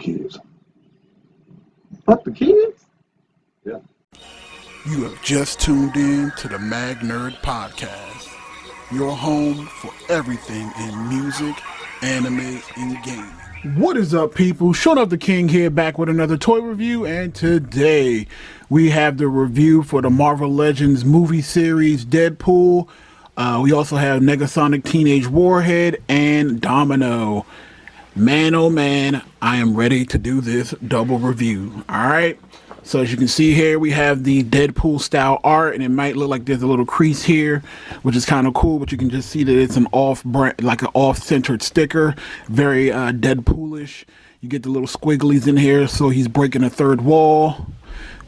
kids. Fuck the kids? Yeah. You have just tuned in to the Mag Nerd Podcast, your home for everything in music, anime, and gaming. What is up, people? Showing up the King here, back with another toy review, and today we have the review for the Marvel Legends movie series Deadpool. We also have Negasonic Teenage Warhead and Domino. Man, oh man, I am ready to do this double review. All right. So as you can see here, we have the Deadpool style art, and it might look like there's a little crease here, which is kind of cool, but you can just see that it's an off-centered sticker, very Deadpoolish. You get the little squigglies in here, so he's breaking a third wall.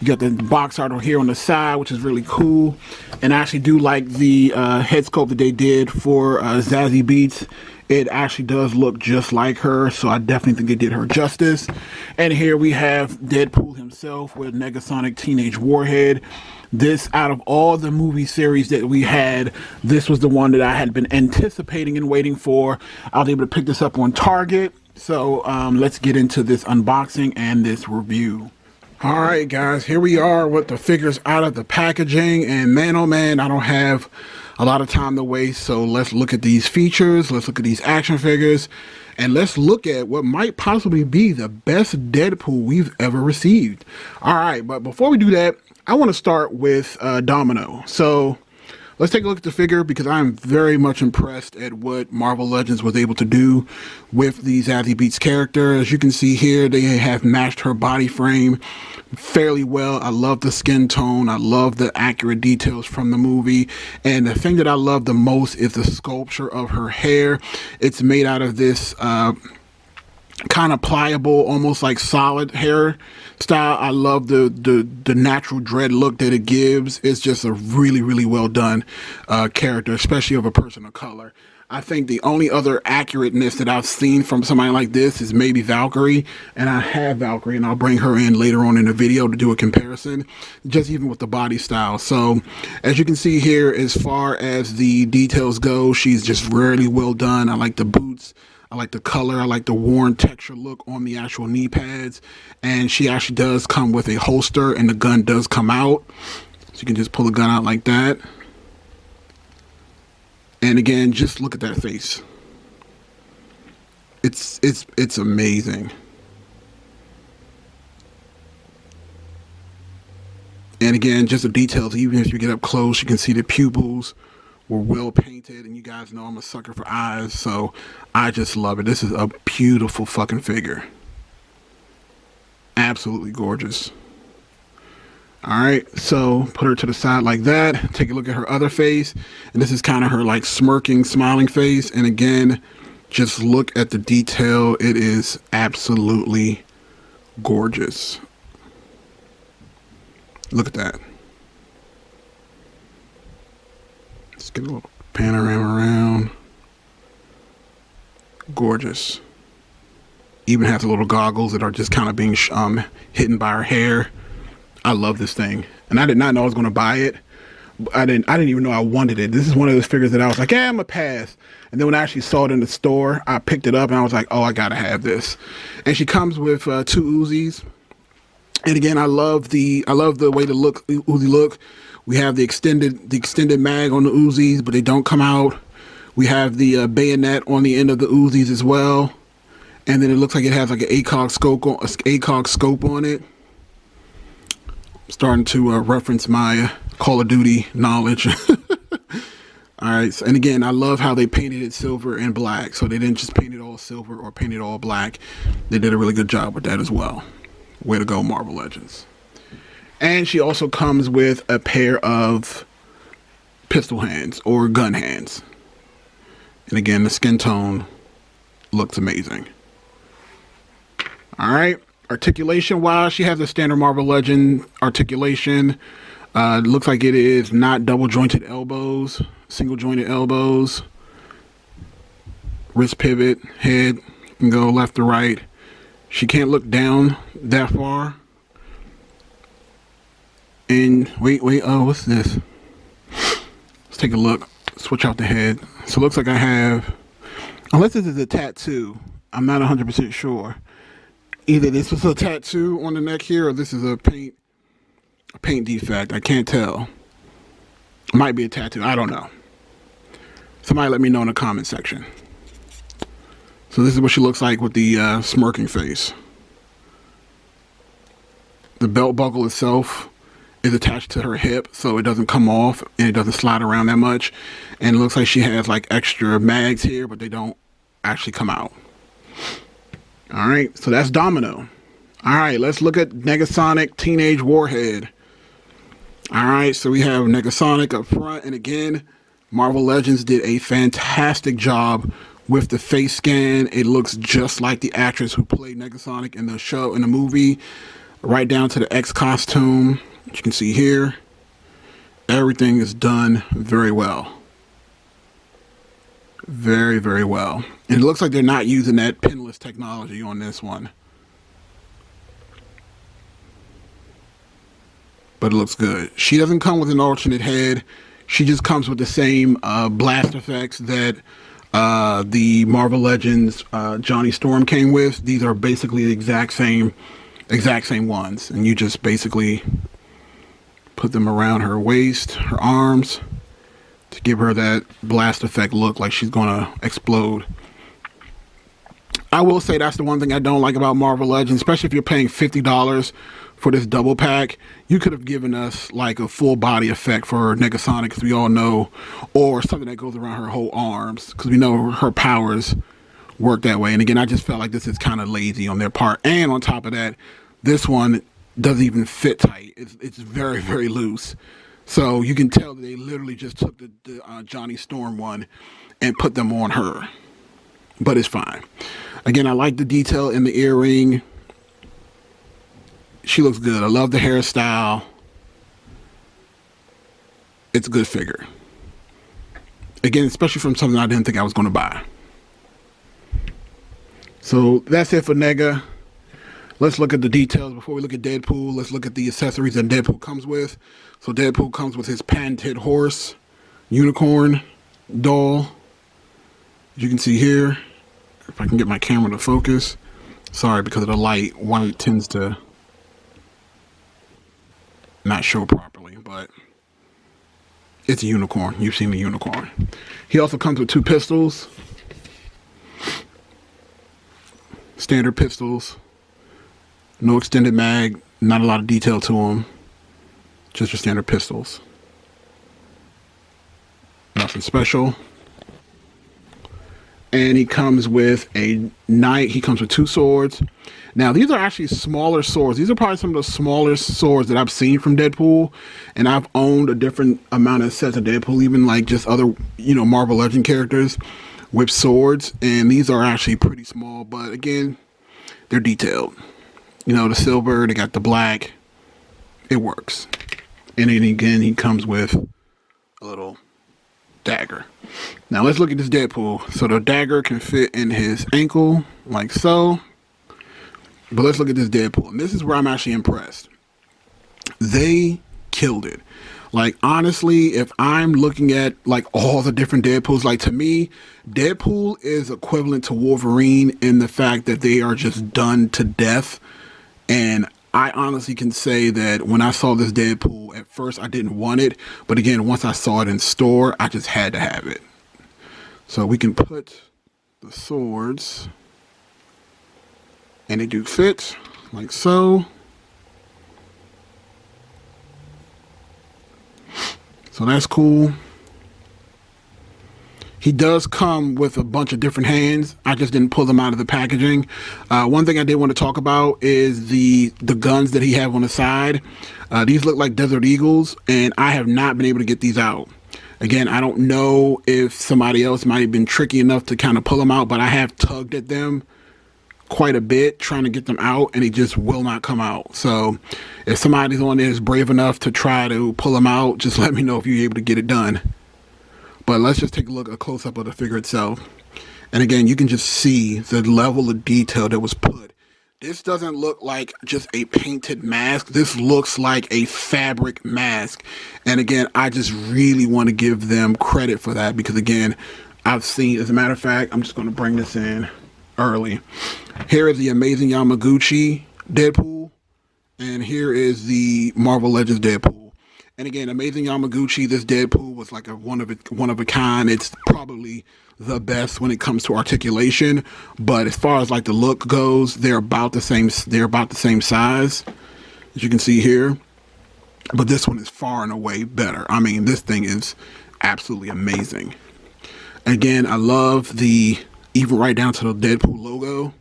You got the box art here on the side, which is really cool. And I actually do like the head sculpt that they did for Zazie Beetz. It actually does look just like her, so I definitely think they did her justice. And here we have Deadpool himself with Negasonic Teenage Warhead. This, out of all the movie series that we had, this was the one that I had been anticipating and waiting for. I was able to pick this up on Target. So let's get into this unboxing and this review. All right, guys, here we are with the figures out of the packaging, and man, oh man, I don't have a lot of time to waste, so let's look at these features, let's look at these action figures, and let's look at what might possibly be the best Deadpool we've ever received. All right, but before we do that, I want to start with Domino. So let's take a look at the figure, because I'm very much impressed at what Marvel Legends was able to do with the Zazie Beetz character. As you can see here, they have matched her body frame fairly well. I love the skin tone. I love the accurate details from the movie. And the thing that I love the most is the sculpture of her hair. It's made out of this kind of pliable, almost like solid hair style. I love the natural dread look that it gives. It's just a really, really well done character, especially of a person of color. I think the only other accurateness that I've seen from somebody like this is maybe Valkyrie, and I have Valkyrie, and I'll bring her in later on in the video to do a comparison, just even with the body style. So as you can see here, as far as the details go, she's just really well done. I like the boots. I like the color. I like the worn texture look on the actual knee pads. And she actually does come with a holster, and the gun does come out. So you can just pull the gun out like that. And again, just look at that face. It's amazing. And again, just the details, even if you get up close, you can see the pupils were well painted, and you guys know I'm a sucker for eyes, so I just love it. This is a beautiful fucking figure. Absolutely gorgeous. All right, so put her to the side like that. Take a look at her other face, and this is kind of her like smirking, smiling face. And again, just look at the detail. It is absolutely gorgeous. Look at that. Let's get a little panorama around. Gorgeous. Even has the little goggles that are just kind of being hidden by her hair. I love this thing, and I did not know I was going to buy it. I didn't even know I wanted it. This is one of those figures that I was like, yeah, I'm gonna pass. And then when I actually saw it in the store, I picked it up and I was like, oh, I gotta have this. And she comes with 2 Uzis. And again, I love the way the Uzi look. We have the extended mag on the Uzis, but they don't come out. We have the bayonet on the end of the Uzis as well. And then it looks like it has like an ACOG scope on it. Starting to reference my Call of Duty knowledge. All right, so, and again, I love how they painted it silver and black. So they didn't just paint it all silver or paint it all black. They did a really good job with that as well. Way to go, Marvel Legends. And she also comes with a pair of pistol hands or gun hands. And again, the skin tone looks amazing. All right. Articulation wise, she has a standard Marvel Legend articulation. Looks like it is not double jointed elbows, single jointed elbows. Wrist pivot, head can go left to right. She can't look down that far. And wait, oh, what's this? Let's take a look. Switch out the head. So it looks like I have, unless this is a tattoo, I'm not 100% sure. Either this is a tattoo on the neck here, or this is a paint defect. I can't tell. It might be a tattoo. I don't know. Somebody let me know in the comment section. So this is what she looks like with the smirking face. The belt buckle itself is attached to her hip, so it doesn't come off and it doesn't slide around that much. And it looks like she has like extra mags here, but they don't actually come out. All right, so that's Domino. All right, let's look at Negasonic Teenage Warhead. All right, so we have Negasonic up front, and again, Marvel Legends did a fantastic job with the face scan. It looks just like the actress who played Negasonic in the show, in the movie, right down to the X costume. As you can see here, everything is done very well. Very, very well. And it looks like they're not using that pinless technology on this one. But it looks good. She doesn't come with an alternate head. She just comes with the same blast effects that the Marvel Legends Johnny Storm came with. These are basically the exact same ones. And you just basically put them around her waist, her arms, to give her that blast effect look like she's gonna explode. I will say that's the one thing I don't like about Marvel Legends, especially if you're paying $50 for this double pack. You could have given us like a full body effect for Negasonic, because we all know, or something that goes around her whole arms, because we know her powers work that way. And again, I just felt like this is kind of lazy on their part. And on top of that, this one doesn't even fit tight. It's very, very loose. So you can tell that they literally just took the Johnny Storm one and put them on her. But it's fine. Again, I like the detail in the earring. She looks good. I love the hairstyle. It's a good figure. Again, especially from something I didn't think I was going to buy. So that's it for Nega. Let's look at the details. Before we look at Deadpool, let's look at the accessories that Deadpool comes with. So Deadpool comes with his patented horse, unicorn, doll. As you can see here, if I can get my camera to focus. Sorry, because of the light, one tends to not show properly, but it's a unicorn. You've seen the unicorn. He also comes with 2 pistols. Standard pistols. No extended mag, not a lot of detail to them. Just your standard pistols. Nothing special. And he comes with a knight. He comes with 2 swords. Now, these are actually smaller swords. These are probably some of the smaller swords that I've seen from Deadpool. And I've owned a different amount of sets of Deadpool, even like just other, Marvel Legend characters with swords. And these are actually pretty small, but again, they're detailed. The silver, they got the black. It works. And then again, he comes with a little dagger. Now let's look at this Deadpool. So the dagger can fit in his ankle like so. But let's look at this Deadpool. And this is where I'm actually impressed. They killed it. Like, honestly, if I'm looking at like all the different Deadpools, like to me, Deadpool is equivalent to Wolverine in the fact that they are just done to death. And I honestly can say that when I saw this Deadpool, at first I didn't want it. But again, once I saw it in store, I just had to have it. So we can put the swords, and they do fit like so. So that's cool. He does come with a bunch of different hands. I just didn't pull them out of the packaging. One thing I did want to talk about is the guns that he have on the side. These look like Desert Eagles, and I have not been able to get these out. Again, I don't know if somebody else might have been tricky enough to kind of pull them out, but I have tugged at them quite a bit trying to get them out, and they just will not come out. So if somebody's on there is brave enough to try to pull them out, just let me know if you're able to get it done. But let's just take a close-up of the figure itself. And again, you can just see the level of detail that was put. This doesn't look like just a painted mask. This looks like a fabric mask. And again, I just really want to give them credit for that, because again, I've seen, as a matter of fact, I'm just going to bring this in early. Here is the Amazing Yamaguchi Deadpool, and here is the Marvel Legends Deadpool. And again, Amazing Yamaguchi, this Deadpool was like a one of a kind. It's probably the best when it comes to articulation, but as far as like the look goes, they're about the same. They're about the same size, as you can see here. But this one is far and away better. I mean, this thing is absolutely amazing. Again, I love even right down to the Deadpool logo.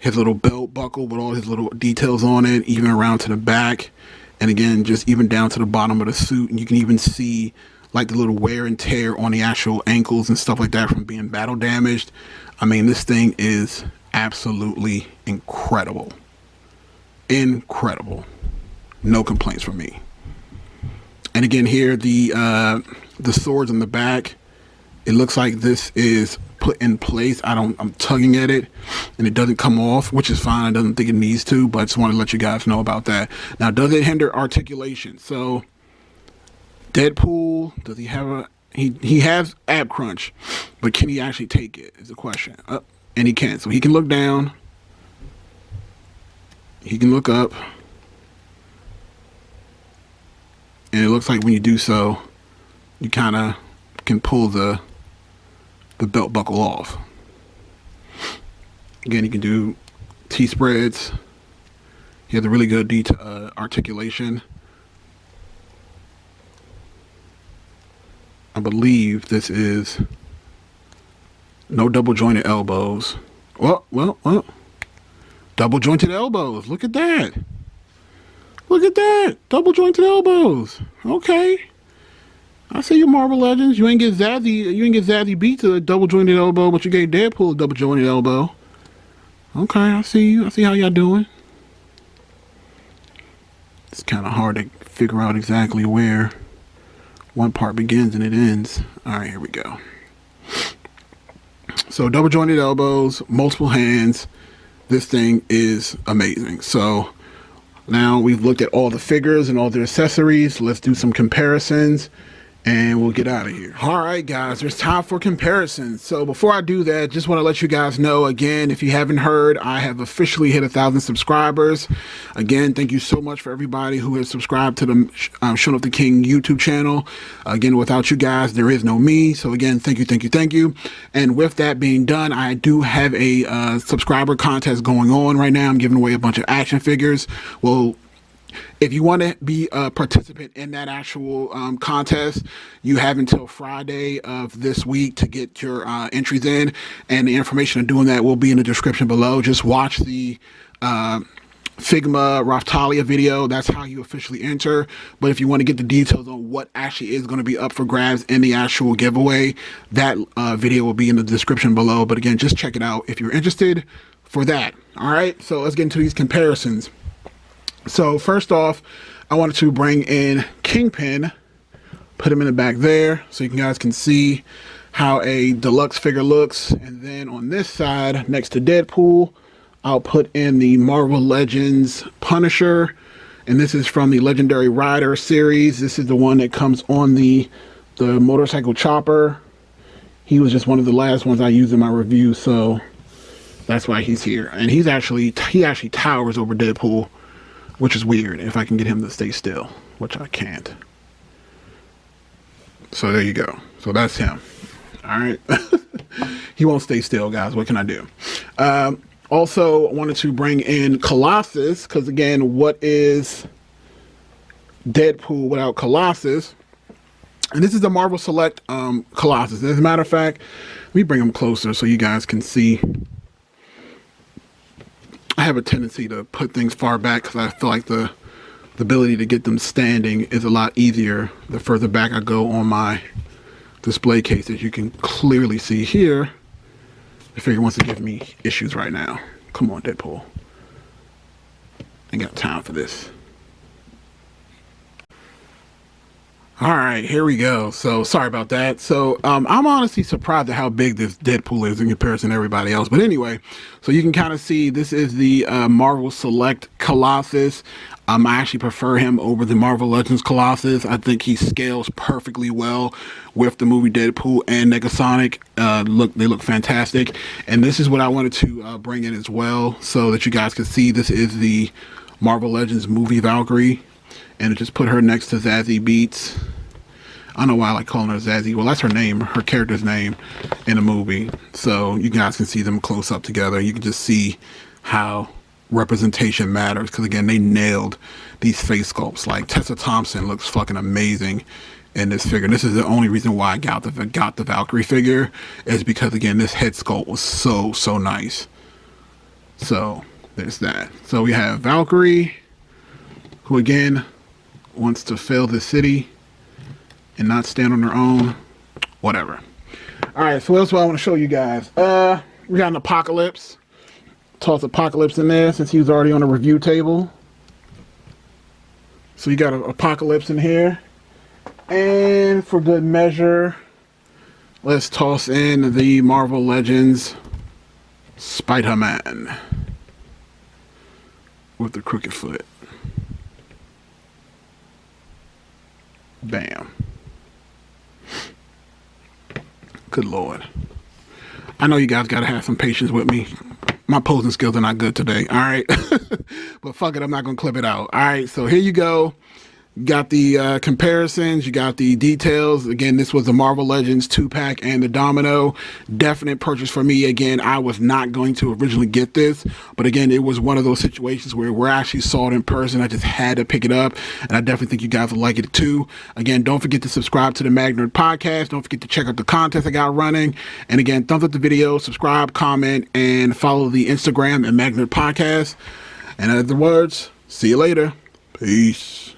His little belt buckle with all his little details on it, even around to the back. And again, just even down to the bottom of the suit. And you can even see like the little wear and tear on the actual ankles and stuff like that from being battle damaged. I mean, this thing is absolutely incredible. Incredible. No complaints from me. And again, here the swords on the back. It looks like this is put in place. I'm tugging at it, and it doesn't come off, which is fine. I don't think it needs to, but I just want to let you guys know about that. Now, does it hinder articulation? So, Deadpool, does he have he has ab crunch, but can he actually take it? Is the question. And he can. So he can look down. He can look up. And it looks like when you do so, you kind of can pull the belt buckle off. Again, you can do T-spreads. He has a really good articulation. I believe this is no double jointed elbows. Well. Double jointed elbows. Look at that. Look at that. Double jointed elbows. Okay. I see your Marvel Legends. You ain't get Zazzy beat to a double jointed elbow, but you gave Deadpool a double jointed elbow. Okay, I see you. I see how y'all doing. It's kind of hard to figure out exactly where one part begins and it ends. All right, here we go. So double jointed elbows, multiple hands. This thing is amazing. So now we've looked at all the figures and all the accessories. Let's do some comparisons and we'll get out of here. All right, guys, there's time for comparisons. So before I do that, just want to let you guys know again, if you haven't heard, I have officially hit 1,000 subscribers. Again, thank you so much for everybody who has subscribed to the Showing Up the King YouTube channel. Again, without you guys, there is no me. So again, thank you. And with that being done, I do have a subscriber contest going on right now. I'm giving away a bunch of action figures. Well, if you want to be a participant in that actual contest, you have until Friday of this week to get your entries in, and the information of doing that will be in the description below. Just watch the Figma Raftalia video. That's how you officially enter. But if you want to get the details on what actually is going to be up for grabs in the actual giveaway, that video will be in the description below. But again, just check it out if you're interested for that. All right, so let's get into these comparisons. So first off, I wanted to bring in Kingpin, put him in the back there so you guys can see how a deluxe figure looks. And then on this side, next to Deadpool, I'll put in the Marvel Legends Punisher. And this is from the Legendary Rider series. This is the one that comes on the motorcycle chopper. He was just one of the last ones I used in my review, so that's why he's here. And he actually towers over Deadpool, which is weird if I can get him to stay still, which I can't. So there you go. So that's him. All right. He won't stay still, guys. What can I do? Also, I wanted to bring in Colossus, because again, what is Deadpool without Colossus? And this is the Marvel Select Colossus. As a matter of fact, let me bring him closer so you guys can see. I have a tendency to put things far back because I feel like the ability to get them standing is a lot easier the further back I go on my display case. As you can clearly see here, the figure wants to give me issues right now. Come on, Deadpool. Ain't got time for this. All right, here we go. So sorry about that. So I'm honestly surprised at how big this Deadpool is in comparison to everybody else. But anyway, so you can kind of see this is the Marvel Select Colossus. I actually prefer him over the Marvel Legends Colossus. I think he scales perfectly well with the movie Deadpool and Negasonic. They look fantastic. And this is what I wanted to bring in as well, so that you guys can see. This is the Marvel Legends movie Valkyrie, and just put her next to Zazie Beetz. I don't know why I like calling her Zazie. Well, that's her name, her character's name in the movie. So you guys can see them close up together. You can just see how representation matters, because again, they nailed these face sculpts. Like Tessa Thompson looks fucking amazing in this figure. This is the only reason why I got the Valkyrie figure, is because again, this head sculpt was so nice. So there's that. So we have Valkyrie, who again wants to fill the city and not stand on her own. Whatever. All right, so what else do I want to show you guys? We got an Apocalypse. Toss Apocalypse in there since he was already on the review table. So you got an Apocalypse in here. And for good measure, let's toss in the Marvel Legends Spider-Man with the crooked foot. Bam. Good Lord. I know you guys gotta have some patience with me. My posing skills are not good today, alright? But fuck it, I'm not gonna clip it out. Alright, so here you go. You got the comparisons, you got the details. Again, this was the Marvel Legends 2-pack and the Domino. Definite purchase for me. Again, I was not going to originally get this, but again, it was one of those situations where we actually saw it in person. I just had to pick it up, and I definitely think you guys will like it too. Again, don't forget to subscribe to the Magnerd Podcast. Don't forget to check out the contest I got running. And again, thumbs up the video, subscribe, comment, and follow the Instagram at Magnerd Podcast. And in other words, see you later. Peace.